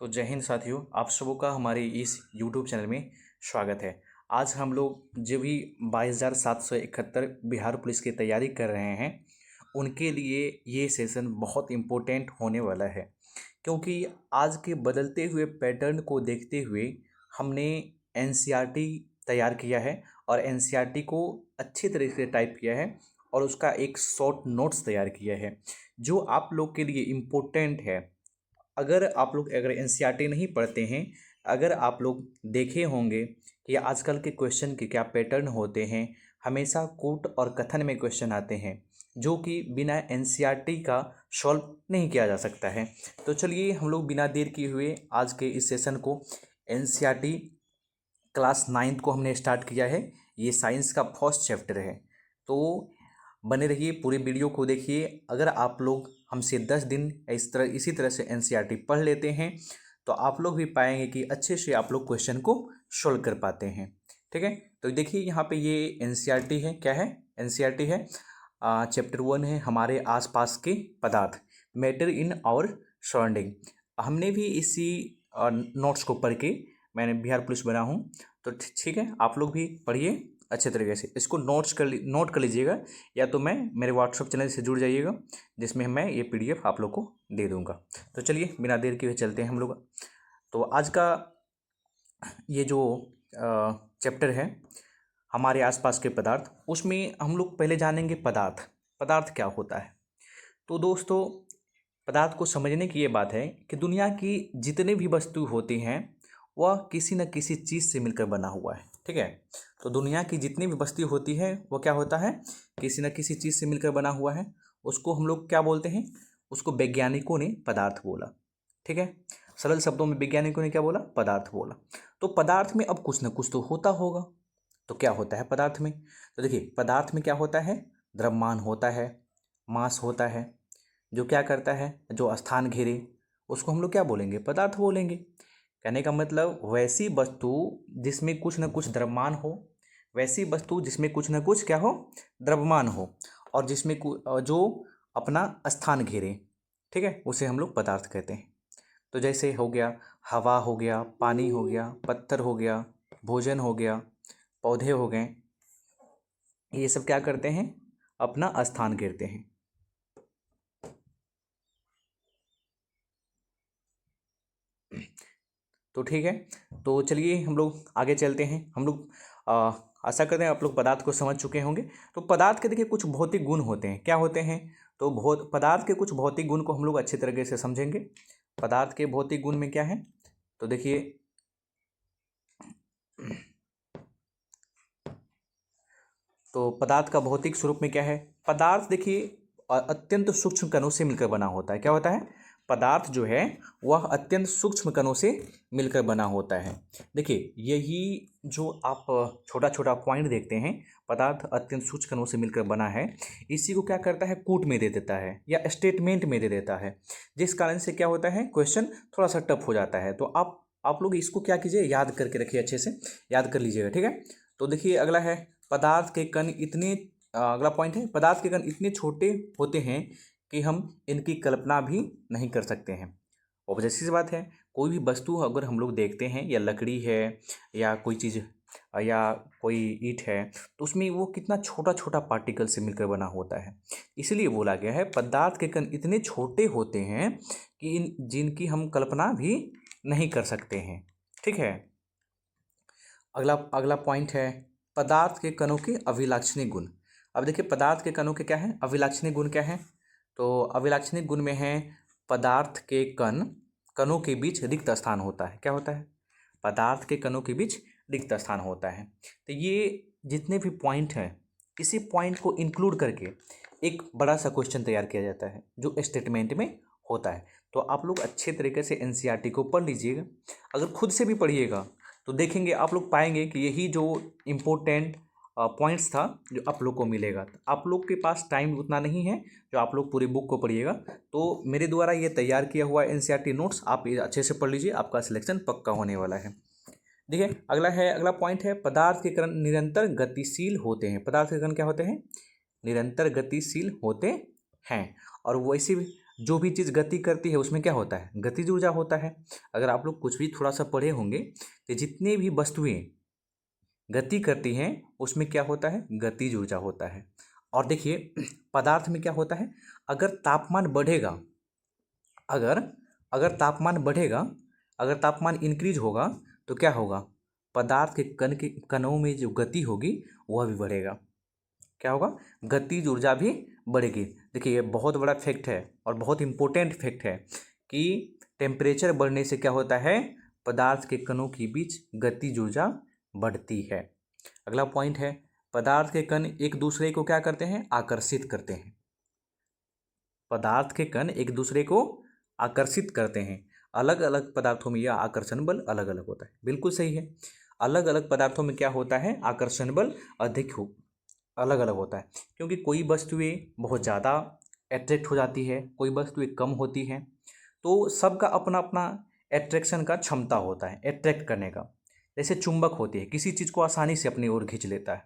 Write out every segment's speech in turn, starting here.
तो जय हिंद साथियों, आप सबों का हमारे इस YouTube चैनल में स्वागत है। आज हम लोग जो भी 22,771 बिहार पुलिस की तैयारी कर रहे हैं उनके लिए ये सेशन बहुत इम्पोर्टेंट होने वाला है, क्योंकि आज के बदलते हुए पैटर्न को देखते हुए हमने NCERT तैयार किया है और NCERT को अच्छे तरीके से टाइप किया है और उसका एक शॉर्ट नोट्स तैयार किया है जो आप लोग के लिए इम्पोर्टेंट है। अगर आप लोग NCERT नहीं पढ़ते हैं, अगर आप लोग देखे होंगे कि आजकल के क्वेश्चन के क्या पैटर्न होते हैं, हमेशा कोट और कथन में क्वेश्चन आते हैं जो कि बिना NCERT का सॉल्व नहीं किया जा सकता है। तो चलिए हम लोग बिना देर किए हुए आज के इस सेशन को NCERT क्लास 9th को हमने स्टार्ट किया है। ये साइंस का फर्स्ट चैप्टर है, तो बने रहिए, पूरे वीडियो को देखिए। अगर आप लोग हमसे 10 दिन इसी तरह से NCERT पढ़ लेते हैं तो आप लोग भी पाएंगे कि अच्छे से आप लोग क्वेश्चन को सोल्व कर पाते हैं। ठीक है, तो देखिए यहाँ पे ये NCERT है। क्या है? NCERT है चैप्टर 1 है हमारे आसपास के पदार्थ, मैटर इन आवर सराउंडिंग। हमने भी इसी नोट्स को पढ़ के मैंने बिहार पुलिस बना हूँ, तो ठीक है, आप लोग भी पढ़िए अच्छे तरीके से। इसको नोट कर लीजिएगा, या तो मैं मेरे व्हाट्सअप चैनल से जुड़ जाइएगा जिसमें मैं ये PDF आप लोग को दे दूंगा। तो चलिए बिना देर के हुए चलते हैं हम लोग। तो आज का ये जो चैप्टर है हमारे आसपास के पदार्थ, उसमें हम लोग पहले जानेंगे पदार्थ। पदार्थ क्या होता है? तो दोस्तों, पदार्थ को समझने की ये बात है कि दुनिया की जितने भी वस्तु होती हैं वह किसी न किसी चीज़ से मिलकर बना हुआ है। ठीक है, तो दुनिया की जितनी भी वस्तु होती है वो क्या होता है? किसी न किसी चीज़ से मिलकर बना हुआ है। उसको हम लोग क्या बोलते हैं? उसको वैज्ञानिकों ने पदार्थ बोला। ठीक है, सरल शब्दों में वैज्ञानिकों ने क्या बोला? पदार्थ बोला। तो पदार्थ में अब कुछ न कुछ तो होता होगा। तो क्या होता है पदार्थ में? तो देखिए, पदार्थ में क्या होता है? द्रव्यमान होता है, मास होता है, जो क्या करता है, जो स्थान घेरे उसको हम लोग क्या बोलेंगे? पदार्थ बोलेंगे। कहने का मतलब वैसी वस्तु जिसमें कुछ न कुछ द्रव्यमान हो, वैसी वस्तु जिसमें कुछ न कुछ क्या हो? द्रव्यमान हो, और जिसमें जो अपना स्थान घेरे, ठीक है, उसे हम लोग पदार्थ कहते हैं। तो जैसे हो गया हवा, हो गया पानी, हो गया पत्थर, हो गया भोजन, हो गया पौधे, हो गए, ये सब क्या करते हैं? अपना स्थान घेरते हैं। तो ठीक है, तो चलिए हम लोग आगे चलते हैं। हम लोग आशा करते हैं आप लोग पदार्थ को समझ चुके होंगे। तो पदार्थ के देखिए कुछ भौतिक गुण होते हैं। क्या होते हैं? तो पदार्थ के कुछ भौतिक गुण को हम लोग अच्छे तरीके से समझेंगे। पदार्थ के भौतिक गुण में क्या है? तो देखिए, तो पदार्थ का भौतिक स्वरूप में क्या है? पदार्थ देखिए अत्यंत सूक्ष्म कणों से मिलकर बना होता है। क्या होता है? पदार्थ जो है वह अत्यंत सूक्ष्म कणों से मिलकर बना होता है। देखिए, यही जो आप छोटा छोटा पॉइंट देखते हैं, पदार्थ अत्यंत सूक्ष्म कणों से मिलकर बना है, इसी को क्या करता है? कूट में दे देता है या स्टेटमेंट में दे देता है, जिस कारण से क्या होता है? क्वेश्चन थोड़ा सा टफ हो जाता है। तो आप लोग इसको क्या कीजिए, याद करके रखिए, अच्छे से याद कर लीजिएगा। ठीक है, तो देखिए अगला है पदार्थ के कण इतने अगला पॉइंट है, पदार्थ के कण इतने छोटे होते हैं कि हम इनकी कल्पना भी नहीं कर सकते हैं। ऑब्वियस सी बात है, कोई भी वस्तु अगर हम लोग देखते हैं, या लकड़ी है या कोई चीज़ या कोई ईंट है, तो उसमें वो कितना छोटा छोटा पार्टिकल से मिलकर बना होता है। इसलिए बोला गया है पदार्थ के कण इतने छोटे होते हैं कि जिनकी हम कल्पना भी नहीं कर सकते हैं। ठीक है, अगला अगला पॉइंट है पदार्थ के कणों के अभिलाक्षणिक गुण। अब देखिए, पदार्थ के कणों के क्या है? अभिलाक्षणिक गुण क्या है? तो अभिलाक्षणिक गुण में है पदार्थ के कणों के बीच रिक्त स्थान होता है। क्या होता है? पदार्थ के कणों के बीच रिक्त स्थान होता है। तो ये जितने भी पॉइंट हैं, इसी पॉइंट को इंक्लूड करके एक बड़ा सा क्वेश्चन तैयार किया जाता है जो स्टेटमेंट में होता है। तो आप लोग अच्छे तरीके से NCERT को पढ़ लीजिएगा। अगर खुद से भी पढ़िएगा तो देखेंगे, आप लोग पाएंगे कि यही जो इम्पोर्टेंट पॉइंट्स था जो आप लोग को मिलेगा। आप लोग के पास टाइम उतना नहीं है जो आप लोग पूरी बुक को पढ़िएगा, तो मेरे द्वारा ये तैयार किया हुआ NCERT नोट्स आप ये अच्छे से पढ़ लीजिए, आपका सिलेक्शन पक्का होने वाला है। देखिए, अगला पॉइंट है पदार्थ के कण निरंतर गतिशील होते हैं। पदार्थ के कण क्या होते हैं? निरंतर गतिशील होते हैं। और वैसे भी जो भी चीज़ गति करती है उसमें क्या होता है, गतिज ऊर्जा होता है। अगर आप लोग कुछ भी थोड़ा सा पढ़े होंगे कि जितनी भी वस्तुएं गति करती हैं उसमें क्या होता है, गतिज ऊर्जा होता है। और देखिए पदार्थ में क्या होता है, अगर तापमान बढ़ेगा, अगर अगर तापमान बढ़ेगा, अगर तापमान इंक्रीज होगा तो क्या होगा, पदार्थ के कणों में जो गति होगी वह भी बढ़ेगा। क्या होगा, गतिज ऊर्जा भी बढ़ेगी। देखिए ये बहुत बड़ा फैक्ट है और बहुत इंपॉर्टेंट फैक्ट है कि टेम्परेचर बढ़ने से क्या होता है, पदार्थ के कणों के बीच गतिज ऊर्जा बढ़ती है। अगला पॉइंट है, पदार्थ के कण एक दूसरे को क्या करते हैं, आकर्षित करते हैं। पदार्थ के कण एक दूसरे को आकर्षित करते हैं। अलग अलग पदार्थों में यह आकर्षण बल अलग अलग होता है। बिल्कुल सही है, अलग अलग पदार्थों में क्या होता है, आकर्षण बल अलग अलग होता है। क्योंकि कोई वस्तुएं बहुत ज़्यादा अट्रैक्ट हो जाती है, कोई वस्तुएं कम होती हैं, तो सबका अपना अपना एट्रैक्शन का क्षमता होता है, अट्रैक्ट करने का। जैसे चुंबक होती है, किसी चीज़ को आसानी से अपनी ओर खींच लेता है,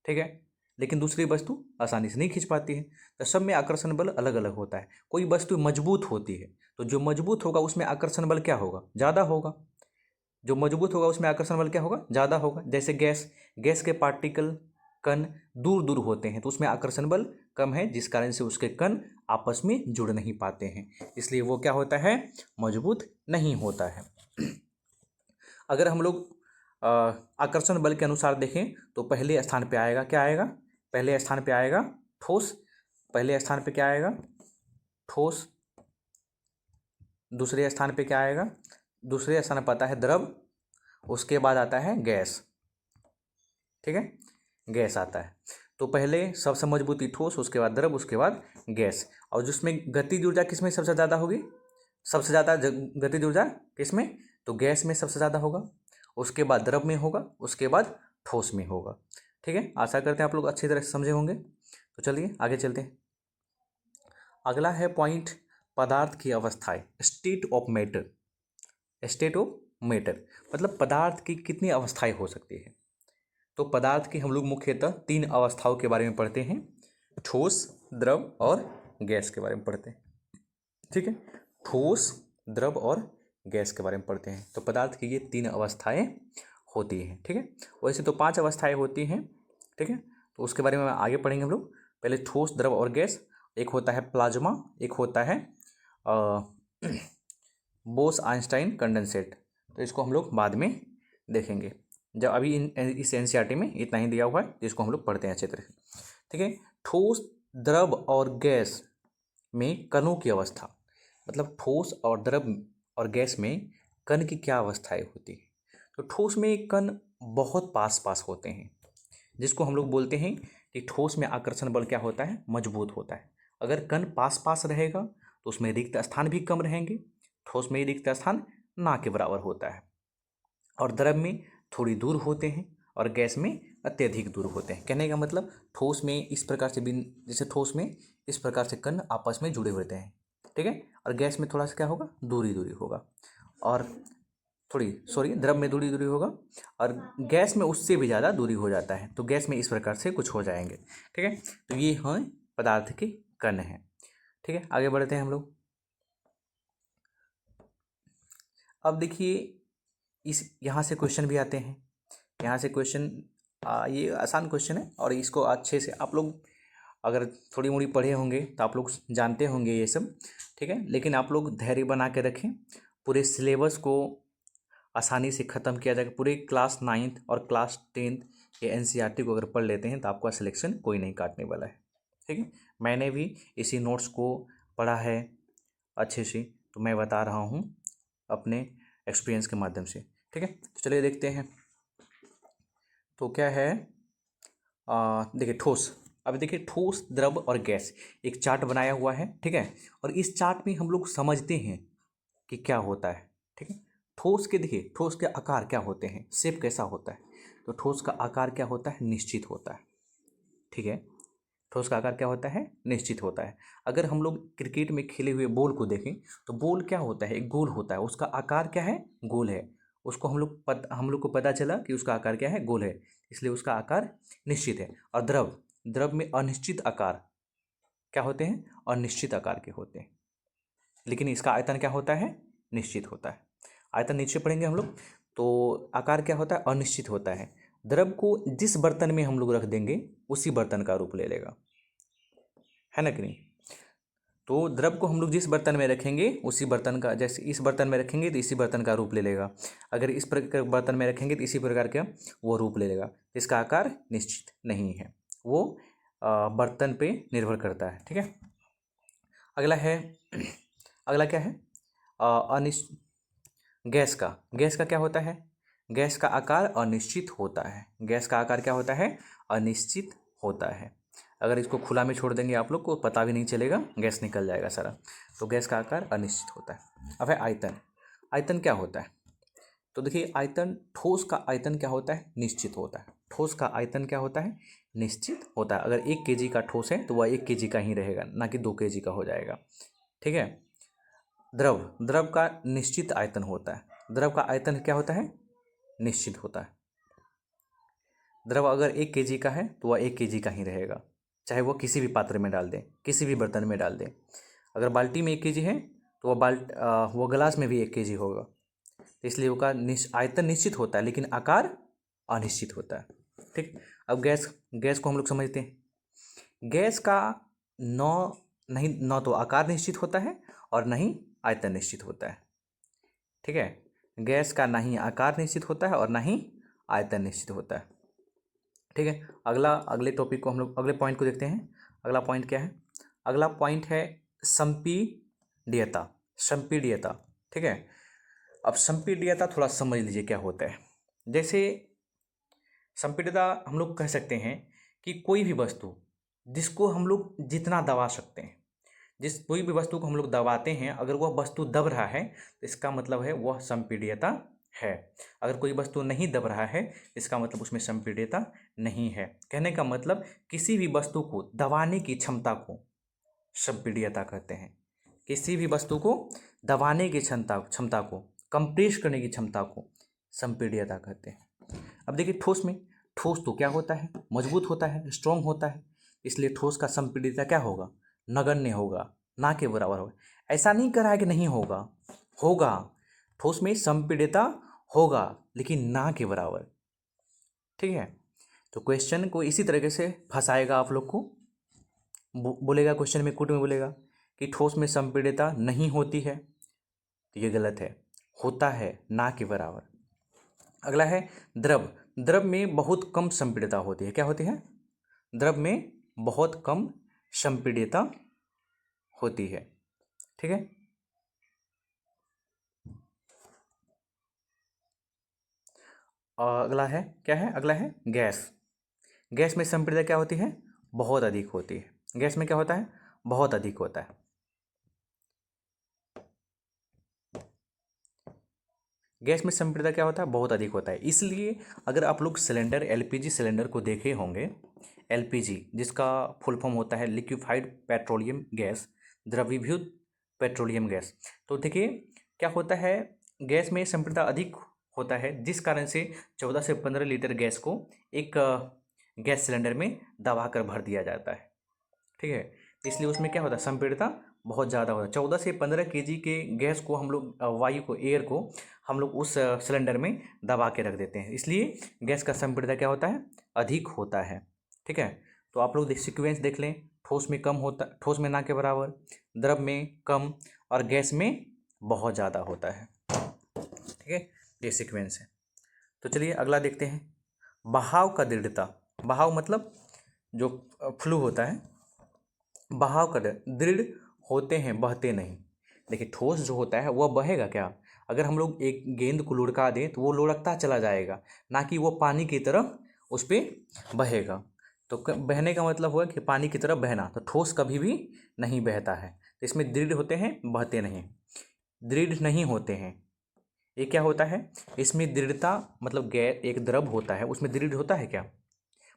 ठीक है, लेकिन दूसरी वस्तु आसानी से नहीं खींच पाती है। तो सब में आकर्षण बल अलग अलग होता है। कोई वस्तु मजबूत होती है तो जो मजबूत होगा उसमें आकर्षण बल क्या होगा, ज़्यादा होगा। जो मजबूत होगा उसमें आकर्षण बल क्या होगा, ज़्यादा होगा। जैसे गैस, गैस के पार्टिकल कण दूर दूर होते हैं तो उसमें आकर्षण बल कम है, जिस कारण से उसके कण आपस में जुड़ नहीं पाते हैं, इसलिए वो क्या होता है, मजबूत नहीं होता है। अगर हम लोग आकर्षण बल के अनुसार देखें तो पहले स्थान पे आएगा, क्या आएगा, पहले स्थान पे आएगा ठोस। पहले स्थान पे क्या आएगा, ठोस। दूसरे स्थान पे क्या आएगा, दूसरे स्थान पर आता है द्रव। उसके बाद आता है गैस, ठीक है, गैस आता है। तो पहले सबसे मजबूती ठोस, उसके बाद द्रव, उसके बाद गैस। और जिसमें गतिज ऊर्जा किसमें सबसे ज़्यादा होगी, सबसे ज़्यादा गतिज ऊर्जा किसमें, तो गैस में सबसे ज़्यादा होगा, उसके बाद द्रव में होगा, उसके बाद ठोस में होगा। ठीक है, आशा करते हैं आप लोग अच्छी तरह से समझे होंगे। तो चलिए आगे चलते हैं। अगला है पॉइंट, पदार्थ की अवस्थाएं, state of matter. State of matter मतलब पदार्थ की कितनी अवस्थाएं हो सकती है। तो पदार्थ की हम लोग मुख्यतः 3 अवस्थाओं के बारे में पढ़ते हैं, ठोस, द्रव और गैस के बारे में पढ़ते हैं। ठीक है, ठोस, द्रव और गैस के बारे में पढ़ते हैं। तो पदार्थ की ये 3 अवस्थाएं होती हैं। ठीक है, वैसे तो 5 अवस्थाएं होती हैं। ठीक है, तो उसके बारे में आगे पढ़ेंगे हम लोग। पहले ठोस, द्रव और गैस। एक होता है प्लाज्मा, एक होता है बोस आइंस्टाइन कंडेंसेट। तो इसको हम लोग बाद में देखेंगे, जब अभी इस एनसीईआरटी में इतना ही दिया हुआ है, जिसको हम लोग पढ़ते हैं अच्छे तरह से। ठीक है, ठोस, द्रव और गैस में कणों की अवस्था, मतलब ठोस और द्रव और गैस में कण की क्या अवस्थाएं होती है। तो ठोस में कण बहुत पास पास होते हैं, जिसको हम लोग बोलते हैं कि ठोस में आकर्षण बल क्या होता है, मजबूत होता है। अगर कण पास पास रहेगा तो उसमें रिक्त स्थान भी कम रहेंगे, ठोस में रिक्त स्थान ना के बराबर होता है। और द्रव में थोड़ी दूर होते हैं और गैस में अत्यधिक दूर होते हैं। कहने का मतलब ठोस में इस प्रकार से जैसे ठोस में इस प्रकार से कण आपस में जुड़े होते हैं, ठीक है, और गैस में थोड़ा सा क्या होगा, दूरी दूरी होगा, और द्रव में दूरी दूरी होगा, और गैस में उससे भी ज़्यादा दूरी हो जाता है। तो गैस में इस प्रकार से कुछ हो जाएंगे। ठीक है, तो ये हैं पदार्थ के कण हैं। ठीक है, आगे बढ़ते हैं हम लोग। अब देखिए यहाँ से क्वेश्चन भी आते हैं। यहाँ से क्वेश्चन ये आसान क्वेश्चन है और इसको अच्छे से आप लोग अगर थोड़ी मोड़ी पढ़े होंगे तो आप लोग जानते होंगे ये सब। ठीक है, लेकिन आप लोग धैर्य बना के रखें, पूरे सिलेबस को आसानी से ख़त्म किया जाएगा। पूरे क्लास 9th और क्लास 10th ये एनसीईआरटी को अगर पढ़ लेते हैं तो आपका सिलेक्शन कोई नहीं काटने वाला है। ठीक है, मैंने भी इसी नोट्स को पढ़ा है अच्छे से, तो मैं बता रहा हूँ अपने एक्सपीरियंस के माध्यम से। ठीक है, तो चलिए देखते हैं। तो क्या है, देखिए ठोस। अब देखिए ठोस, द्रव और गैस, एक चार्ट बनाया हुआ है। ठीक है, और इस चार्ट में हम लोग समझते हैं कि क्या होता है। ठीक है, ठोस के देखिए, ठोस के आकार क्या होते हैं, शेप कैसा होता है। तो ठोस का आकार क्या होता है, निश्चित होता है। ठीक है, ठोस का आकार क्या होता है, निश्चित होता है। अगर हम लोग क्रिकेट में खेले हुए बॉल को देखें तो बॉल क्या होता है, एक गोल होता है, उसका आकार क्या है, गोल है। उसको हम लोग को पता चला कि उसका आकार क्या है, गोल है, इसलिए उसका आकार निश्चित है। और द्रव, द्रव में अनिश्चित आकार क्या होते हैं, अनिश्चित आकार के होते हैं। लेकिन इसका आयतन क्या होता है, निश्चित होता है। आयतन नीचे पढ़ेंगे हम लोग। तो आकार क्या होता है, अनिश्चित होता है। द्रव को जिस बर्तन में हम लोग रख देंगे उसी बर्तन का रूप ले लेगा, है ना कि नहीं। तो द्रव को हम लोग जिस बर्तन में रखेंगे उसी बर्तन का, जैसे इस बर्तन में रखेंगे तो इसी बर्तन का रूप ले लेगा, अगर इस प्रकार बर्तन में रखेंगे तो इसी प्रकार का वो रूप ले लेगा। इसका आकार निश्चित नहीं है, वो बर्तन पे निर्भर करता है। ठीक है, अगला है, अगला क्या है, अनिश्चित। गैस का क्या होता है, गैस का आकार अनिश्चित होता है। गैस का आकार क्या होता है, अनिश्चित होता है। अगर इसको खुला में छोड़ देंगे आप लोग को पता भी नहीं चलेगा, गैस निकल जाएगा सारा। तो गैस का आकार अनिश्चित होता है। अब है आयतन। आयतन क्या होता है, तो देखिए आयतन, ठोस का आयतन क्या होता है, निश्चित होता है। ठोस का आयतन क्या होता है, निश्चित होता है। अगर 1 kg का ठोस है तो वह 1 kg का ही रहेगा, ना कि 2 kg का हो जाएगा। ठीक है। द्रव का निश्चित आयतन होता है। द्रव का आयतन क्या होता है, निश्चित होता है। द्रव अगर 1 kg का है तो वह 1 kg का ही रहेगा, चाहे वह किसी भी पात्र में डाल दें, किसी भी बर्तन में डाल दें। अगर बाल्टी में 1 kg है तो वह गिलास में भी 1 kg होगा। तो इसलिए उसका आयतन निश्चित होता है लेकिन आकार अनिश्चित होता है। ठीक। अब गैस को हम लोग समझते हैं। गैस का न तो आकार निश्चित होता है और न ही आयतन निश्चित होता है। ठीक है, गैस का ना ही आकार निश्चित होता है और ना ही आयतन निश्चित होता है। ठीक है, अगले टॉपिक को हम लोग, अगले पॉइंट को देखते हैं। अगला पॉइंट क्या है, अगला पॉइंट है संपीड्यता। संपीड्यता, ठीक है। अब संपीड्यता थोड़ा समझ लीजिए क्या होता है। जैसे संपीड्यता हम लोग कह सकते हैं कि कोई भी वस्तु जिसको हम लोग जितना दबा सकते हैं, जिस कोई भी वस्तु को हम लोग दबाते हैं, अगर वह वस्तु दब रहा है तो इसका मतलब है वह संपीड्यता है। अगर कोई वस्तु नहीं दब रहा है इसका मतलब उसमें संपीड्यता नहीं है। कहने का मतलब किसी भी वस्तु को दबाने की क्षमता को संपीड्यता कहते हैं। किसी भी वस्तु को दबाने की क्षमता को, कंप्रेस करने की क्षमता को संपीड्यता कहते हैं। अब देखिए ठोस तो क्या होता है, मजबूत होता है, स्ट्रांग होता है। इसलिए ठोस का संपीड्यता क्या होगा, नगण्य होगा, ना के बराबर होगा। ऐसा नहीं कह रहा है कि नहीं होगा, होगा। ठोस में संपीड्यता होगा लेकिन ना के बराबर। ठीक है, तो क्वेश्चन को इसी तरीके से फंसाएगा आप लोग को। बोलेगा क्वेश्चन में, कुट में बोलेगा कि ठोस में संपीड्यता नहीं होती है, तो ये गलत है, होता है ना के बराबर। अगला है द्रव। द्रव में बहुत कम संपीड्यता होती है। क्या होती है, द्रव में बहुत कम संपीड्यता होती है। ठीक है, और अगला है क्या है, अगला है गैस। गैस में संपीड्यता क्या होती है, बहुत अधिक होती है। गैस में क्या होता है, बहुत अधिक होता है। गैस में संपीड्यता क्या होता है, बहुत अधिक होता है। इसलिए अगर आप लोग सिलेंडर, एलपीजी सिलेंडर को देखे होंगे, एलपीजी जिसका फुल फॉर्म होता है लिक्विफाइड पेट्रोलियम गैस, द्रवीभूत पेट्रोलियम गैस। तो देखिए क्या होता है, गैस में संपीड्यता अधिक होता है, जिस कारण से 14 से 15 लीटर गैस को एक गैस सिलेंडर में दबा कर भर दिया जाता है। ठीक है, इसलिए उसमें क्या होता है, संपीड्यता बहुत ज़्यादा होता है। 14 से 15 kg के गैस को हम लोग, वायु को, एयर को हम लोग उस सिलेंडर में दबा के रख देते हैं। इसलिए गैस का संपीड्यता क्या होता है, अधिक होता है। ठीक है, तो आप लोग सीक्वेंस देख लें, ठोस में कम होता, ठोस में ना के बराबर, द्रव में कम और गैस में बहुत ज़्यादा होता है। ठीक है, ये सीक्वेंस है। तो चलिए अगला देखते हैं, बहाव का दृढ़ता। बहाव मतलब जो फ्लू होता है, बहाव का दृढ़ होते हैं, बहते नहीं। देखिए ठोस जो होता है वह बहेगा क्या, अगर हम लोग एक गेंद को लुढ़का दें तो वो लुढ़कता चला जाएगा, ना कि वो पानी की तरफ उस पर बहेगा। तो बहने का मतलब हुआ कि पानी की तरफ बहना। तो ठोस कभी भी नहीं बहता है, तो इसमें दृढ़ होते हैं, बहते नहीं। दृढ़ नहीं होते हैं, ये क्या होता है, इसमें दृढ़ता मतलब गैर एक द्रव होता है, उसमें दृढ़ होता है क्या,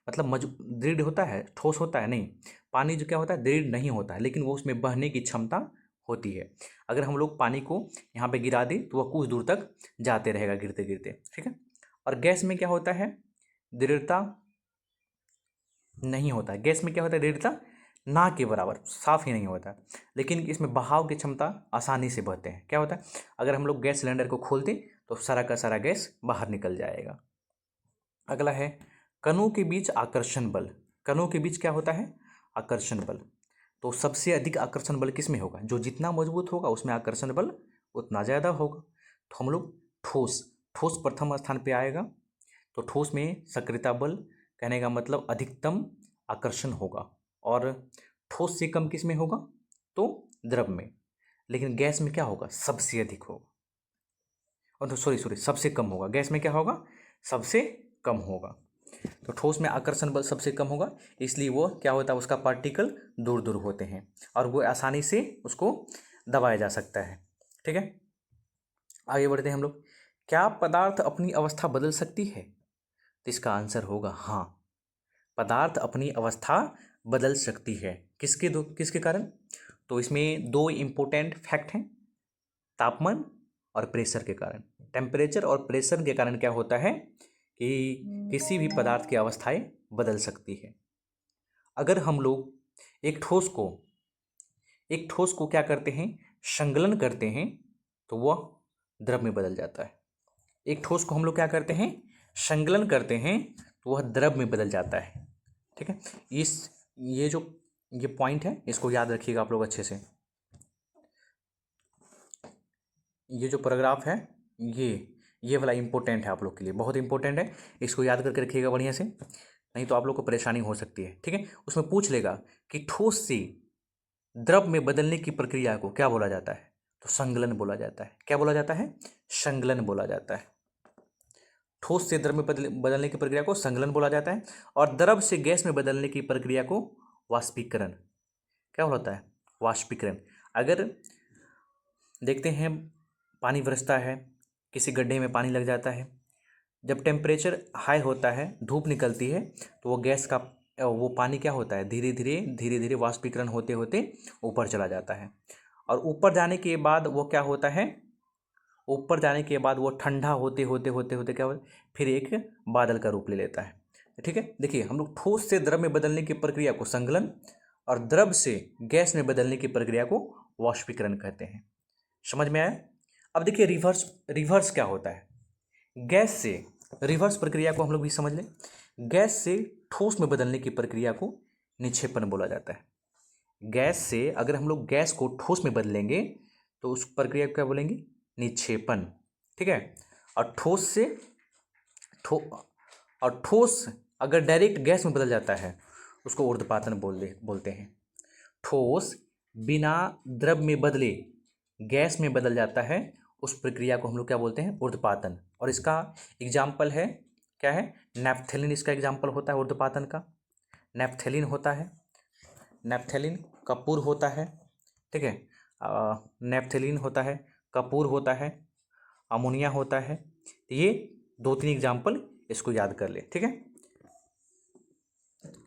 मतलब दृढ़ होता है, ठोस होता है नहीं। पानी जो क्या होता है, दृढ़ नहीं होता है, लेकिन वो उसमें बहने की क्षमता होती है। अगर हम लोग पानी को यहाँ पे गिरा दें तो वह कुछ दूर तक जाते रहेगा गिरते गिरते। ठीक है, और गैस में क्या होता है, दृढ़ता नहीं होता है। गैस में क्या होता है, दृढ़ता ना के बराबर, साफ ही नहीं होता है। लेकिन इसमें बहाव की क्षमता आसानी से बहते हैं। क्या होता है, अगर हम लोग गैस सिलेंडर को खोल दें तो सारा का सारा गैस बाहर निकल जाएगा। अगला है कणों के बीच आकर्षण बल। कणों के बीच क्या होता है, आकर्षण बल। तो सबसे अधिक आकर्षण बल किस में होगा, जो जितना मजबूत होगा उसमें आकर्षण बल उतना ज़्यादा होगा। तो हम लोग ठोस, ठोस प्रथम स्थान पे आएगा। तो ठोस में सक्रियता बल, कहने का मतलब अधिकतम आकर्षण होगा। और ठोस से कम किस में होगा, तो द्रव में। लेकिन गैस में क्या होगा, सबसे अधिक होगा। और तो सॉरी सबसे कम होगा। गैस में क्या होगा, सबसे कम होगा। तो ठोस में आकर्षण बल सबसे कम होगा, इसलिए वो क्या होता है, उसका पार्टिकल दूर दूर होते हैं और वो आसानी से उसको दबाया जा सकता है। ठीक है, आगे बढ़ते हैं हम लोग। क्या पदार्थ अपनी अवस्था बदल सकती है, तो इसका आंसर होगा हाँ, पदार्थ अपनी अवस्था बदल सकती है। किसके कारण, तो इसमें दो इम्पोर्टेंट फैक्ट हैं, तापमान और प्रेशर के कारण। टेम्परेचर और प्रेशर के कारण क्या होता है कि किसी भी पदार्थ की अवस्थाएं बदल सकती है। अगर हम लोग एक ठोस को क्या करते हैं, संगलन करते हैं, तो वह द्रव में बदल जाता है। एक ठोस को हम लोग क्या करते हैं, संगलन करते हैं, तो वह द्रव में बदल जाता है। ठीक है, ये पॉइंट है, इसको याद रखिएगा आप लोग अच्छे से। ये जो पैराग्राफ है ये वाला इंपॉर्टेंट है आप लोग के लिए, बहुत इंपॉर्टेंट है। इसको याद करके रखिएगा बढ़िया से, नहीं तो आप लोग को परेशानी हो सकती है। ठीक है, उसमें पूछ लेगा कि ठोस से द्रव में बदलने की प्रक्रिया को क्या बोला जाता है, तो संगलन बोला जाता है। क्या बोला जाता है, संगलन बोला जाता है। ठोस से द्रव में बदलने की प्रक्रिया को संगलन बोला जाता है। और द्रव से गैस में बदलने की प्रक्रिया को वाष्पीकरण क्या होता है, वाष्पीकरण। अगर देखते हैं पानी बरसता है, किसी गड्ढे में पानी लग जाता है, जब टेम्परेचर हाई होता है, धूप निकलती है, तो वो गैस का वो पानी क्या होता है, धीरे धीरे वाष्पीकरण होते होते ऊपर चला जाता है। और ऊपर जाने के बाद वो क्या होता है, ऊपर जाने के बाद वो ठंडा होते होते होते होते क्या होता है, फिर एक बादल का रूप ले लेता है। ठीक है, देखिए हम लोग ठोस से द्रव में बदलने की प्रक्रिया को संगलन और द्रव से गैस में बदलने की प्रक्रिया को वाष्पीकरण कहते हैं। समझ में आया। अब देखिए रिवर्स क्या होता है, गैस से रिवर्स प्रक्रिया को हम लोग भी समझ लें। गैस से ठोस में बदलने की प्रक्रिया को निक्षेपण बोला जाता है। गैस से अगर हम लोग गैस को ठोस में बदलेंगे तो उस प्रक्रिया को क्या बोलेंगे, निक्षेपण। ठीक है, और ठोस अगर डायरेक्ट गैस में बदल जाता है उसको ऊर्ध्वपातन बोलते हैं। ठोस बिना द्रव में बदले गैस में बदल जाता है, उस प्रक्रिया को हम लोग क्या बोलते हैं, ऊर्ध्वपातन। और इसका एग्जाम्पल है क्या है, नैप्थेलिन इसका एग्जाम्पल होता है ऊर्ध्वपातन का। नैप्थेलिन होता है, नैप्थेलिन कपूर होता है। ठीक है, नैप्थेलिन होता है, कपूर होता है, अमोनिया होता है। ये 2-3 एग्जाम्पल इसको याद कर ले। ठीक है,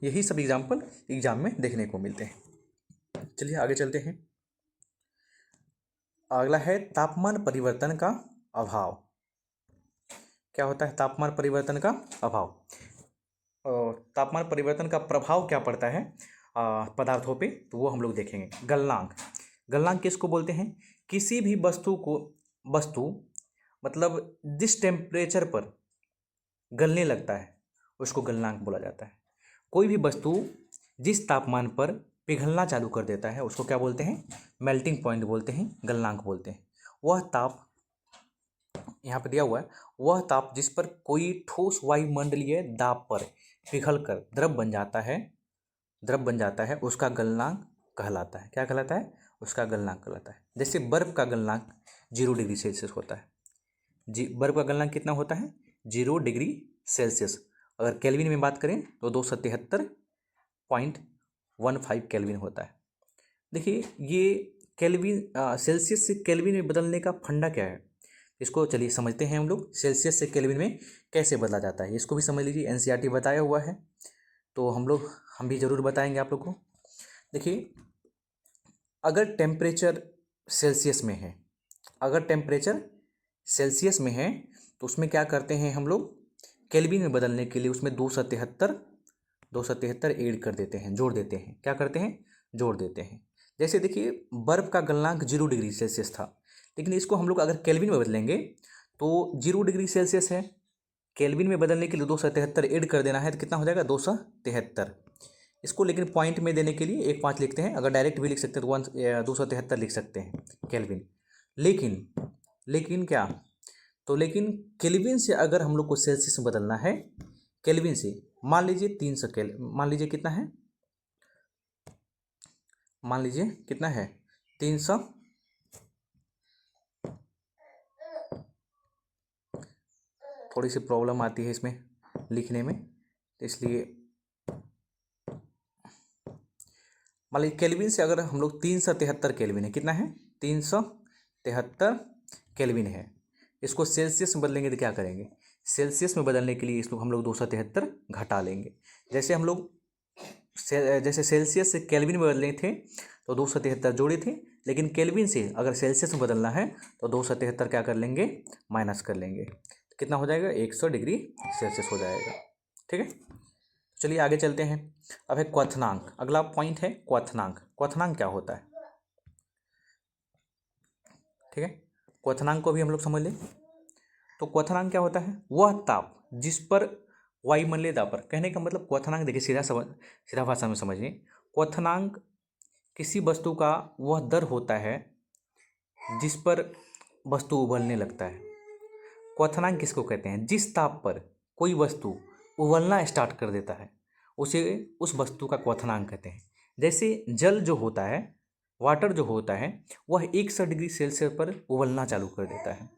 यही सब एग्जाम्पल एग्जाम में देखने को मिलते हैं। चलिए आगे चलते हैं। अगला है तापमान परिवर्तन का अभाव। क्या होता है तापमान परिवर्तन का अभाव, और तापमान परिवर्तन का प्रभाव क्या पड़ता है पदार्थों पे, तो वो हम लोग देखेंगे। गलनांक, गलनांक किसको बोलते हैं, किसी भी वस्तु मतलब जिस टेम्परेचर पर गलने लगता है उसको गलनांक बोला जाता है। कोई भी वस्तु जिस तापमान पर पिघलना चालू कर देता है उसको क्या बोलते हैं, मेल्टिंग पॉइंट बोलते हैं, गलनांक बोलते हैं। वह ताप यहाँ पे दिया हुआ है, वह ताप जिस पर कोई ठोस वायुमंडलीय दाब पर पिघलकर द्रव बन जाता है उसका गलनांक कहलाता है। क्या कहलाता है, उसका गलनांक कहलाता है। जैसे बर्फ का गलनांक 0 डिग्री सेल्सियस होता है। बर्फ का गलनांक कितना होता है, 0 डिग्री सेल्सियस। अगर केल्विन में बात करें तो 273.15 केल्विन होता है। देखिए ये केल्विन सेल्सियस से केल्विन में बदलने का फंडा क्या है, इसको चलिए समझते हैं हम लोग। सेल्सियस से केल्विन में कैसे बदला जाता है इसको भी समझ लीजिए, एनसीईआरटी बताया हुआ है, तो हम भी ज़रूर बताएंगे आप लोग को। देखिए अगर टेम्परेचर सेल्सियस में है, तो उसमें क्या करते हैं हम लोग, केल्विन में बदलने के लिए उसमें 273 ऐड कर देते हैं, जोड़ देते हैं। क्या करते हैं, जोड़ देते हैं। जैसे देखिए बर्फ़ का गलनांक 0 डिग्री सेल्सियस था, लेकिन इसको हम लोग अगर केल्विन में बदलेंगे तो 0 डिग्री सेल्सियस है, केल्विन में बदलने के लिए 273 ऐड कर देना है तो कितना हो जाएगा 273। इसको लेकिन पॉइंट में देने के लिए 1.5 लिखते हैं, अगर डायरेक्ट भी लिख सकते हैं तो 273 लिख सकते हैं केल्विन। लेकिन क्या, तो लेकिन केल्विन से अगर हम लोग को सेल्सियस में बदलना है, केल्विन से मान लीजिए 300 मान लीजिए कितना है, मान लीजिए कितना है 300, थोड़ी सी प्रॉब्लम आती है इसमें लिखने में, तो इसलिए मान लीजिए केल्विन से अगर हम लोग 373 केल्विन है, कितना है 373 केल्विन है, इसको सेल्सियस में बदलेंगे तो क्या करेंगे, सेल्सियस में बदलने के लिए इसको हम लोग 273 घटा लेंगे। जैसे हम लोग जैसे सेल्सियस से केल्विन में बदले थे तो 273 जोड़े थे, लेकिन केल्विन से अगर सेल्सियस में बदलना है तो 273 क्या कर लेंगे, माइनस कर लेंगे, तो कितना हो जाएगा 100 डिग्री सेल्सियस हो जाएगा। ठीक है, चलिए आगे चलते हैं। अब है क्वथनांक, अगला पॉइंट है क्वथनांक। क्वथनांक क्या होता है, ठीक है, क्वथनांक को भी हम लोग समझ लें। तो क्वथनांक क्या होता है, वह ताप जिस पर वायुमंडलीय दाब पर, कहने का मतलब क्वथनांक देखिए सीधा भाषा में समझिए, क्वथनांक किसी वस्तु का वह दर होता है जिस पर वस्तु उबलने लगता है। क्वथनांक किसको कहते हैं, जिस ताप पर कोई वस्तु उबलना स्टार्ट कर देता है उसे उस वस्तु का क्वथनांक कहते हैं। जैसे जल जो होता है, वाटर जो होता है, वह 100 डिग्री सेल्सियस पर उबलना चालू कर देता है,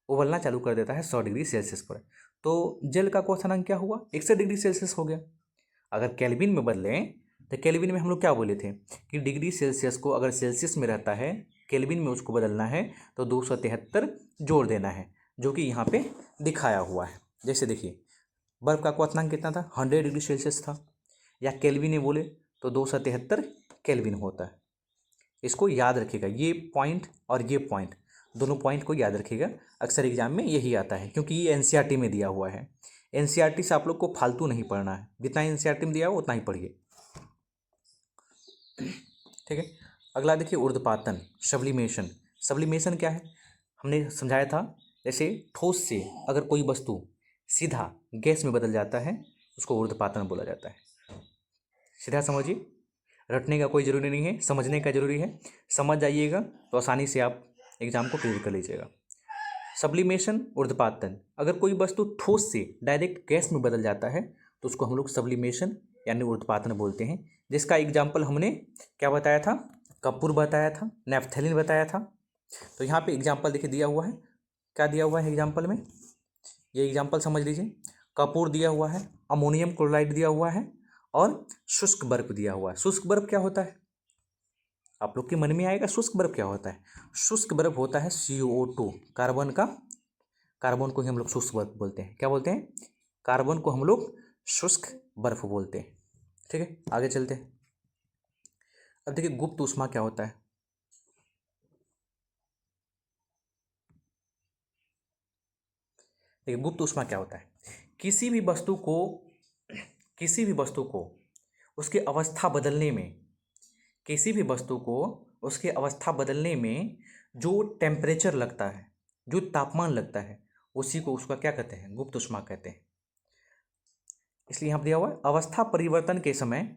उबलना चालू कर देता है 100 डिग्री सेल्सियस पर, तो जल का क्वथनांक क्या हुआ 100 डिग्री सेल्सियस हो गया। अगर केल्विन में बदलें तो केल्विन में हम लोग क्या बोले थे कि डिग्री सेल्सियस को अगर सेल्सियस में रहता है, केल्विन में उसको बदलना है तो 273 जोड़ देना है, जो कि यहाँ पे दिखाया हुआ है। जैसे देखिए बर्फ़ का क्वथनांक कितना था 100 डिग्री सेल्सियस था, या केल्विन में बोले तो 273 केल्विन होता है। इसको याद रखिएगा, ये पॉइंट और ये पॉइंट, दोनों पॉइंट को याद रखिएगा, अक्सर एग्जाम में यही आता है, क्योंकि ये एनसीईआरटी में दिया हुआ है। एनसीईआरटी से आप लोग को फालतू नहीं पढ़ना है, जितना एनसीईआरटी में दिया हो उतना ही पढ़िए। ठीक है, अगला देखिए ऊर्ध्वपातन, सब्लिमेशन। सब्लिमेशन क्या है, हमने समझाया था, जैसे ठोस से अगर कोई वस्तु सीधा गैस में बदल जाता है उसको ऊर्ध्वपातन बोला जाता है। सीधा समझिए, रटने का कोई ज़रूरी नहीं है, समझने का ज़रूरी है, समझ जाइएगा तो आसानी से आप एग्ज़ाम को क्लियर कर लीजिएगा। सब्लिमेशन, ऊर्ध्वपातन, अगर कोई वस्तु ठोस से डायरेक्ट गैस में बदल जाता है तो उसको हम लोग सब्लिमेशन यानी ऊर्ध्वपातन बोलते हैं। जिसका एग्जाम्पल हमने क्या बताया था, कपूर बताया था, नेफ्थलीन बताया था। तो यहाँ पे एग्जाम्पल देखिए दिया हुआ है, क्या दिया हुआ है एग्जाम्पल में, ये एग्जाम्पल समझ लीजिए, कपूर दिया हुआ है, अमोनियम क्लोराइड दिया हुआ है और शुष्क बर्फ दिया हुआ है। शुष्क बर्फ क्या होता है, आप लोग के मन में आएगा शुष्क बर्फ क्या होता है। शुष्क बर्फ होता है CO2, कार्बन का, कार्बन को ही हम लोग शुष्क बर्फ बोलते हैं। क्या बोलते हैं, कार्बन को हम लोग शुष्क बर्फ बोलते हैं। ठीक है, आगे चलते हैं। अब देखिए गुप्त ऊष्मा क्या होता है। देखिए गुप्त ऊष्मा क्या होता है, किसी भी वस्तु को, किसी भी वस्तु को उसकी अवस्था बदलने में, किसी भी वस्तु को उसके अवस्था बदलने में जो टेम्परेचर लगता है, जो तापमान लगता है, उसी को उसका क्या कहते हैं, गुप्त ऊष्मा कहते हैं। इसलिए यहाँ पर दिया हुआ है अवस्था परिवर्तन के समय,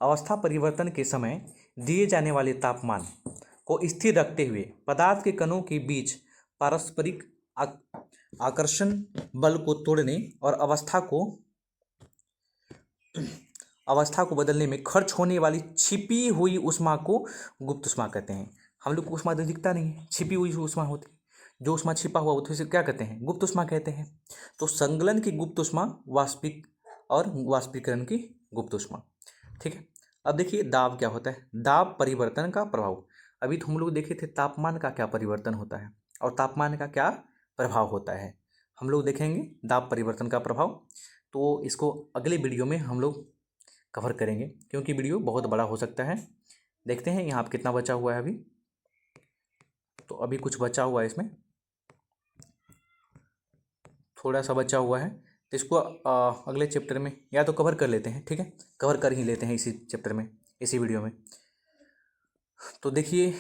अवस्था परिवर्तन के समय दिए जाने वाले तापमान को स्थिर रखते हुए पदार्थ के कणों के बीच पारस्परिक आकर्षण बल को तोड़ने और अवस्था को बदलने में खर्च होने वाली छिपी हुई ऊष्मा को गुप्त ऊष्मा कहते हैं। हम लोग को ऊष्मा तो दिखता नहीं है, छिपी हुई ऊष्मा होती है, जो ऊष्मा छिपा हुआ होता है उसे क्या कहते हैं, गुप्त ऊष्मा कहते हैं। तो संगलन की गुप्त ऊष्मा, वाष्पिक और वाष्पीकरण की गुप्त ऊष्मा। ठीक है, अब देखिए दाब क्या होता है, दाब परिवर्तन का प्रभाव। अभी तो हम लोग देखे थे तापमान का क्या परिवर्तन होता है और तापमान का क्या प्रभाव होता है, हम लोग देखेंगे दाब परिवर्तन का प्रभाव। तो इसको अगले वीडियो में हम लोग कवर करेंगे, क्योंकि वीडियो बहुत बड़ा हो सकता है। देखते हैं यहाँ पर कितना बचा हुआ है अभी, तो अभी कुछ बचा हुआ है इसमें, थोड़ा सा बचा हुआ है, तो इसको अगले चैप्टर में या तो कवर कर लेते हैं। ठीक है, कवर कर ही लेते हैं इसी चैप्टर में, इसी वीडियो में। तो देखिए,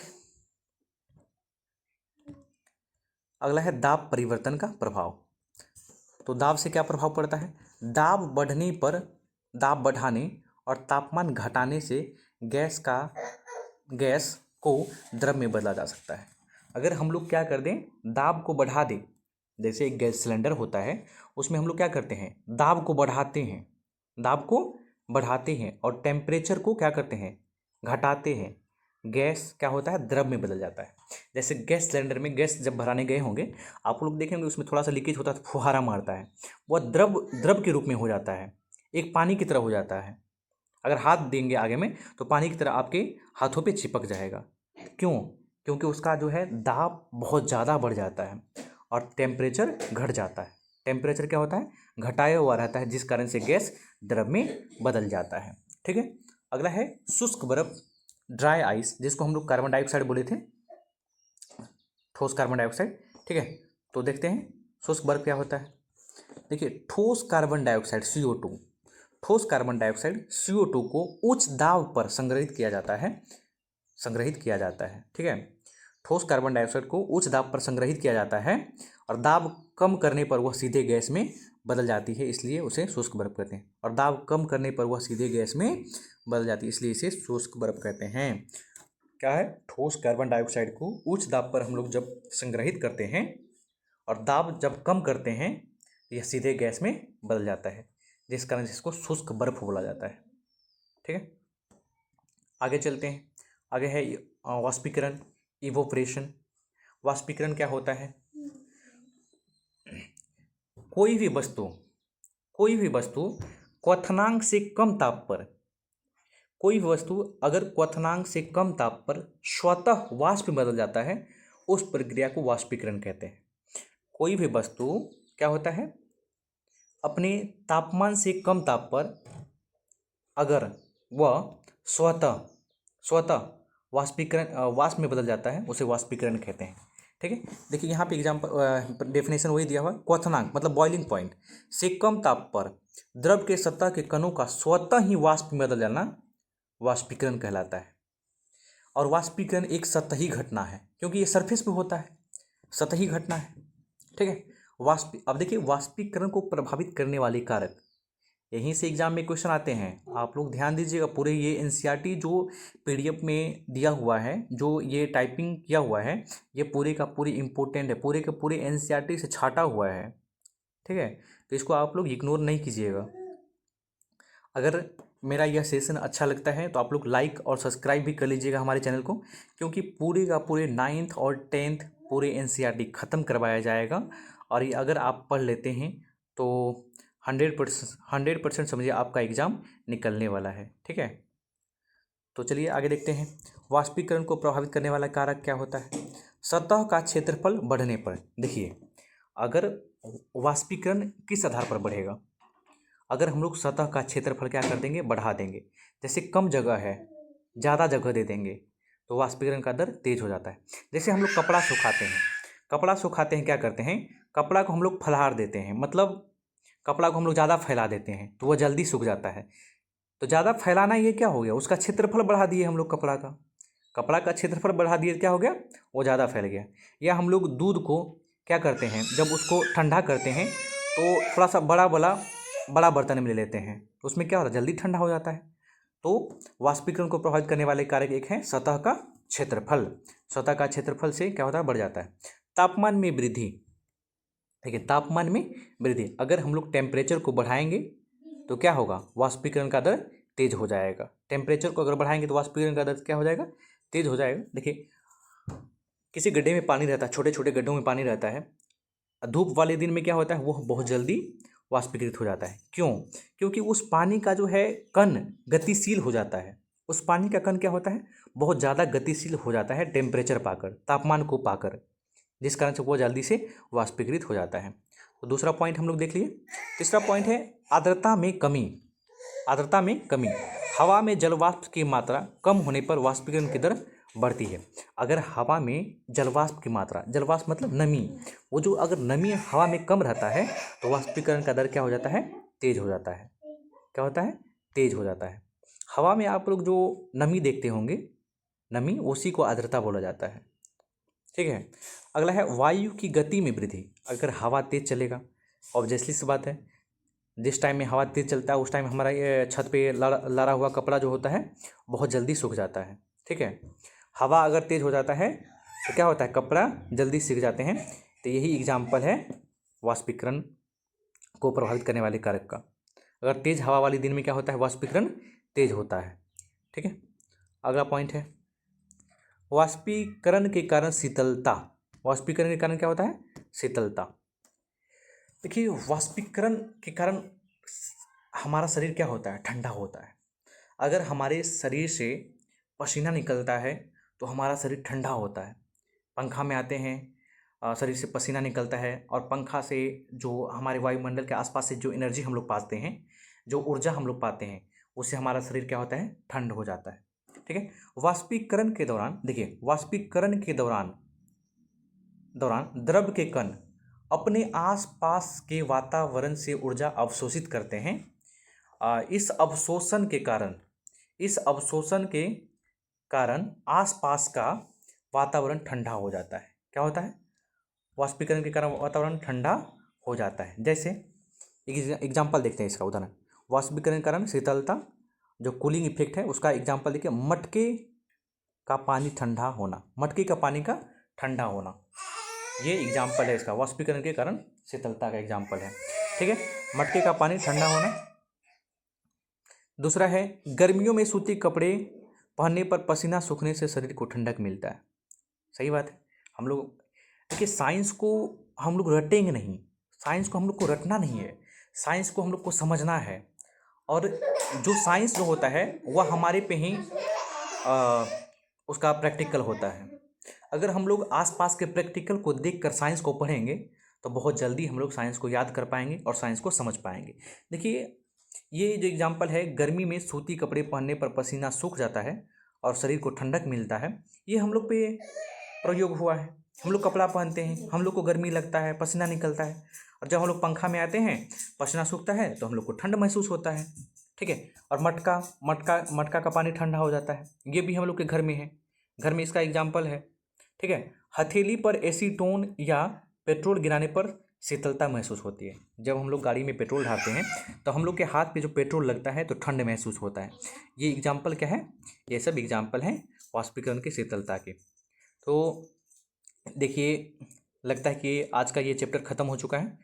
अगला है दाब परिवर्तन का प्रभाव। तो दाब से क्या प्रभाव पड़ता है? दाब बढ़ने पर, दाब बढ़ाने और तापमान घटाने से गैस को द्रव में बदला जा सकता है। अगर हम लोग क्या कर दें, दाब को बढ़ा दें, जैसे एक गैस सिलेंडर होता है, उसमें हम लोग क्या करते हैं, दाब को बढ़ाते हैं, दाब को बढ़ाते हैं और टेम्परेचर को क्या करते हैं, घटाते हैं, गैस क्या होता है, द्रव में बदल जाता है। जैसे गैस सिलेंडर में गैस जब भराने गए होंगे, आप लोग देखेंगे उसमें थोड़ा सा लीकेज होता है, फुहारा मारता है, वह द्रव के रूप में हो जाता है, एक पानी की तरह हो जाता है। अगर हाथ देंगे आगे में तो पानी की तरह आपके हाथों पे चिपक जाएगा। क्यों? क्योंकि उसका जो है दाब बहुत ज़्यादा बढ़ जाता है और टेम्परेचर घट जाता है। टेम्परेचर क्या होता है, घटाया हुआ रहता है, जिस कारण से गैस द्रव में बदल जाता है। ठीक है। अगला है शुष्क बर्फ, ड्राई आइस, जिसको हम लोग कार्बन डाइऑक्साइड बोले थे, ठोस कार्बन डाइऑक्साइड। ठीक है। तो देखते हैं शुष्क बर्फ क्या होता है। देखिए, ठोस कार्बन डाइऑक्साइड CO2, ठोस कार्बन डाइऑक्साइड CO2 को उच्च दाब पर संग्रहित किया जाता है, ठीक है। ठोस कार्बन डाइऑक्साइड को उच्च दाब पर संग्रहित किया जाता है और दाब कम करने पर वह सीधे गैस में बदल जाती है, इसलिए उसे शुष्क बर्फ कहते हैं। और दाब कम करने पर वह सीधे गैस में बदल जाती है, इसलिए इसे शुष्क बर्फ कहते हैं। क्या है, ठोस कार्बन डाइऑक्साइड को उच्च दाब पर हम लोग जब संग्रहित करते हैं और दाब जब कम करते हैं, यह सीधे गैस में बदल जाता है, जिस कारण से इसको शुष्क बर्फ बोला जाता है। ठीक है। आगे चलते हैं। आगे है वाष्पीकरण, इवोपरेशन। वाष्पीकरण क्या होता है? कोई भी वस्तु क्वथनांक से कम ताप पर, कोई भी वस्तु अगर क्वथनांक से कम ताप पर स्वतः वाष्प में बदल जाता है, उस प्रक्रिया को वाष्पीकरण कहते हैं। कोई भी वस्तु क्या होता है, अपने तापमान से कम ताप पर अगर वह स्वतः वाष्प में बदल जाता है, उसे वाष्पीकरण कहते हैं। ठीक है। देखिए यहाँ पे एग्जाम्पल डेफिनेशन वही दिया हुआ है, क्वथनांक मतलब बॉइलिंग पॉइंट से कम ताप पर द्रव के सतह के कणों का स्वतः ही वाष्प में बदल जाना वाष्पीकरण कहलाता है। और वाष्पीकरण एक सतही घटना है, क्योंकि ये सरफेस पे होता है, सतही घटना है। ठीक है। अब देखिए, वाष्पीकरण को प्रभावित करने वाले कारक, यहीं से एग्जाम में क्वेश्चन आते हैं, आप लोग ध्यान दीजिएगा। पूरे ये एनसीईआरटी जो PDF में दिया हुआ है, जो ये टाइपिंग किया हुआ है, ये पूरे का पूरी इंपॉर्टेंट है, पूरे के पूरे एनसीईआरटी से छाटा हुआ है। ठीक है। तो इसको आप लोग इग्नोर नहीं कीजिएगा। अगर मेरा यह सेशन अच्छा लगता है तो आप लोग लाइक और सब्सक्राइब भी कर लीजिएगा हमारे चैनल को, क्योंकि पूरे का पूरे 9th और 10th पूरे एनसीईआरटी ख़त्म करवाया जाएगा। और ये अगर आप पढ़ लेते हैं तो 100% समझिए आपका एग्ज़ाम निकलने वाला है। ठीक है। तो चलिए आगे देखते हैं। वाष्पीकरण को प्रभावित करने वाला कारक क्या होता है? सतह का क्षेत्रफल बढ़ने पर। देखिए, अगर वाष्पीकरण किस आधार पर बढ़ेगा, अगर हम लोग सतह का क्षेत्रफल क्या कर देंगे, बढ़ा देंगे। जैसे कम जगह है, ज़्यादा जगह दे देंगे तो वाष्पीकरण का दर तेज हो जाता है। जैसे हम लोग कपड़ा सुखाते हैं, क्या करते हैं, कपड़ा को हम लोग फैला देते हैं, मतलब कपड़ा को हम लोग ज़्यादा फैला देते हैं तो वह जल्दी सूख जाता है। तो ज़्यादा फैलाना ये क्या हो गया, उसका क्षेत्रफल बढ़ा दिए हम लोग, कपड़ा का क्षेत्रफल बढ़ा दिए, क्या हो गया, वो ज़्यादा फैल गया। या हम लोग दूध को क्या करते हैं, जब उसको ठंडा करते हैं तो थोड़ा सा बड़ा बर्तन में ले लेते हैं, तो उसमें क्या होता है, जल्दी ठंडा हो जाता है। तो वाष्पीकरण को प्रभावित करने वाले कारक एक है सतह का क्षेत्रफल। सतह का क्षेत्रफल से क्या होता है, बढ़ जाता है। तापमान में वृद्धि। देखिए, तापमान में वृद्धि, अगर हम लोग टेम्परेचर को बढ़ाएंगे तो क्या होगा, वाष्पीकरण का दर तेज हो जाएगा। टेम्परेचर को अगर बढ़ाएंगे तो वाष्पीकरण का दर क्या हो जाएगा, तेज हो जाएगा। देखिए, किसी गड्ढे में पानी रहता है, छोटे छोटे गड्ढों में पानी रहता है, धूप वाले दिन में क्या होता है, वो बहुत जल्दी वाष्पीकृत हो जाता है। क्यों? क्योंकि उस पानी का जो है कण गतिशील हो जाता है। उस पानी का कण क्या होता है, बहुत ज़्यादा गतिशील हो जाता है टेम्परेचर पाकर, तापमान को पाकर, जिस कारण से वो जल्दी से वाष्पीकृत हो जाता है। तो दूसरा पॉइंट हम लोग देख लिए। तीसरा पॉइंट है आर्द्रता में कमी। हवा में जलवाष्प की मात्रा कम होने पर वाष्पीकरण की दर बढ़ती है। अगर हवा में जलवाष्प की मात्रा, जलवाष्प मतलब नमी, वो जो अगर नमी हवा में कम रहता है तो वाष्पीकरण का दर क्या हो जाता है, तेज हो जाता है। क्या होता है, तेज हो जाता है। हवा में आप लोग जो नमी देखते होंगे, नमी, उसी को आर्द्रता बोला जाता है। ठीक है। अगला है वायु की गति में वृद्धि। अगर हवा तेज चलेगा, ऑब्वियसली सी बात है, जिस टाइम में हवा तेज चलता है उस टाइम हमारा ये छत पे लड़ा हुआ कपड़ा जो होता है बहुत जल्दी सूख जाता है। ठीक है। हवा अगर तेज हो जाता है तो क्या होता है, कपड़ा जल्दी सूख जाते हैं। तो यही एग्जाम्पल है वाष्पीकरण को प्रभावित करने वाले कारक का। अगर तेज हवा वाले दिन में क्या होता है, वाष्पीकरण तेज होता है। ठीक है। अगला पॉइंट है वाष्पीकरण के कारण शीतलता। वाष्पीकरण के कारण क्या होता है, शीतलता। देखिए, वाष्पीकरण के कारण हमारा शरीर क्या होता है, ठंडा होता है। अगर हमारे शरीर से पसीना निकलता है तो हमारा शरीर ठंडा होता है। पंखा में आते हैं, शरीर से पसीना निकलता है और पंखा से जो हमारे वायुमंडल के आसपास से जो एनर्जी हम लोग पाते हैं, जो ऊर्जा हम लोग पाते हैं, उससे हमारा शरीर क्या होता है, ठंड हो जाता है। ठीक है। वाष्पीकरण के दौरान, देखिए, वाष्पीकरण के दौरान द्रव के कण अपने आसपास के वातावरण से ऊर्जा अवशोषित करते हैं। इस अवशोषण के कारण आसपास का वातावरण ठंडा हो जाता है। क्या होता है, वाष्पीकरण के कारण वातावरण ठंडा हो जाता है। जैसे एक एग्जाम्पल देखते हैं इसका उदाहरण, वाष्पीकरण के कारण शीतलता, जो कूलिंग इफेक्ट है उसका एग्जाम्पल देखिए, मटके का पानी ठंडा होना, मटके का पानी का ठंडा होना, ये एग्जाम्पल है इसका, वाष्पीकरण के कारण शीतलता का एग्जाम्पल है। ठीक है, मटके का पानी ठंडा होना। दूसरा है गर्मियों में सूती कपड़े पहनने पर पसीना सूखने से शरीर को ठंडक मिलता है। सही बात है। हम लोग देखिए, साइंस को हम लोग रटेंगे नहीं, साइंस को हम लोग को रटना नहीं है, साइंस को हम लोग को समझना है। और जो साइंस जो होता है वह हमारे पे ही उसका प्रैक्टिकल होता है। अगर हम लोग आसपास के प्रैक्टिकल को देखकर साइंस को पढ़ेंगे तो बहुत जल्दी हम लोग साइंस को याद कर पाएंगे और साइंस को समझ पाएंगे। देखिए, ये जो एग्जाम्पल है, गर्मी में सूती कपड़े पहनने पर पसीना सूख जाता है और शरीर को ठंडक मिलता है, ये हम लोग पे प्रयोग हुआ है। हम लोग कपड़ा पहनते हैं, हम लोग को गर्मी लगता है, पसीना निकलता है, और जब हम लोग पंखा में आते हैं पसीना सूखता है तो हम लोग को ठंड महसूस होता है। ठीक है। और मटका मटका मटका का पानी ठंडा हो जाता है, ये भी हम लोग के घर में है, घर में इसका एग्जाम्पल है। ठीक है। हथेली पर एसीटोन या पेट्रोल गिराने पर शीतलता महसूस होती है। जब हम लोग गाड़ी में पेट्रोल डालते हैं तो हम लोग के हाथ पे जो पेट्रोल लगता है तो ठंड महसूस होता है। ये एग्जाम्पल क्या है, ये सब एग्जाम्पल हैं वाष्पीकरण की शीतलता के। तो देखिए, लगता है कि आज का ये चैप्टर ख़त्म हो चुका है।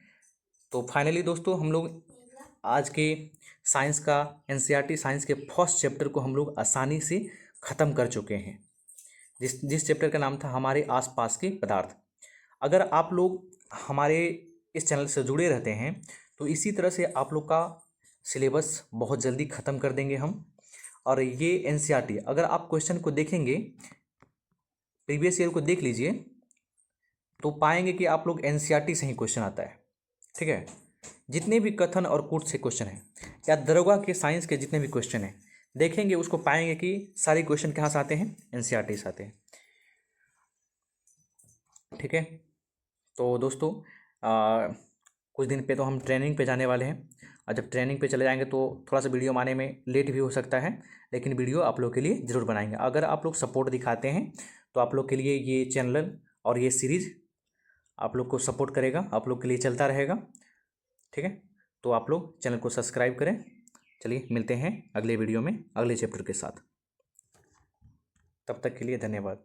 तो फाइनली दोस्तों, हम लोग आज के साइंस का एनसीईआरटी साइंस के फर्स्ट चैप्टर को हम लोग आसानी से ख़त्म कर चुके हैं, जिस चैप्टर का नाम था हमारे आसपास के पदार्थ। अगर आप लोग हमारे इस चैनल से जुड़े रहते हैं तो इसी तरह से आप लोग का सिलेबस बहुत जल्दी ख़त्म कर देंगे हम। और ये एनसीईआरटी, अगर आप क्वेश्चन को देखेंगे, प्रीवियस ईयर को देख लीजिए, तो पाएंगे कि आप लोग एनसीईआरटी से ही क्वेश्चन आता है। ठीक है। जितने भी कथन और कूट से क्वेश्चन हैं या दरोगा के साइंस के जितने भी क्वेश्चन हैं देखेंगे, उसको पाएंगे कि सारे क्वेश्चन कहाँ से आते हैं, एनसीईआरटी से आते हैं। ठीक है। तो दोस्तों, कुछ दिन पे तो हम ट्रेनिंग पे जाने वाले हैं, और जब ट्रेनिंग पे चले जाएंगे तो थोड़ा सा वीडियो आने में लेट भी हो सकता है, लेकिन वीडियो आप लोग के लिए ज़रूर बनाएंगे। अगर आप लोग सपोर्ट दिखाते हैं तो आप लोग के लिए ये चैनल और ये सीरीज़ आप लोग को सपोर्ट करेगा, आप लोग के लिए चलता रहेगा। ठीक है। तो आप लोग चैनल को सब्सक्राइब करें। चलिए, मिलते हैं अगले वीडियो में अगले चैप्टर के साथ। तब तक के लिए धन्यवाद।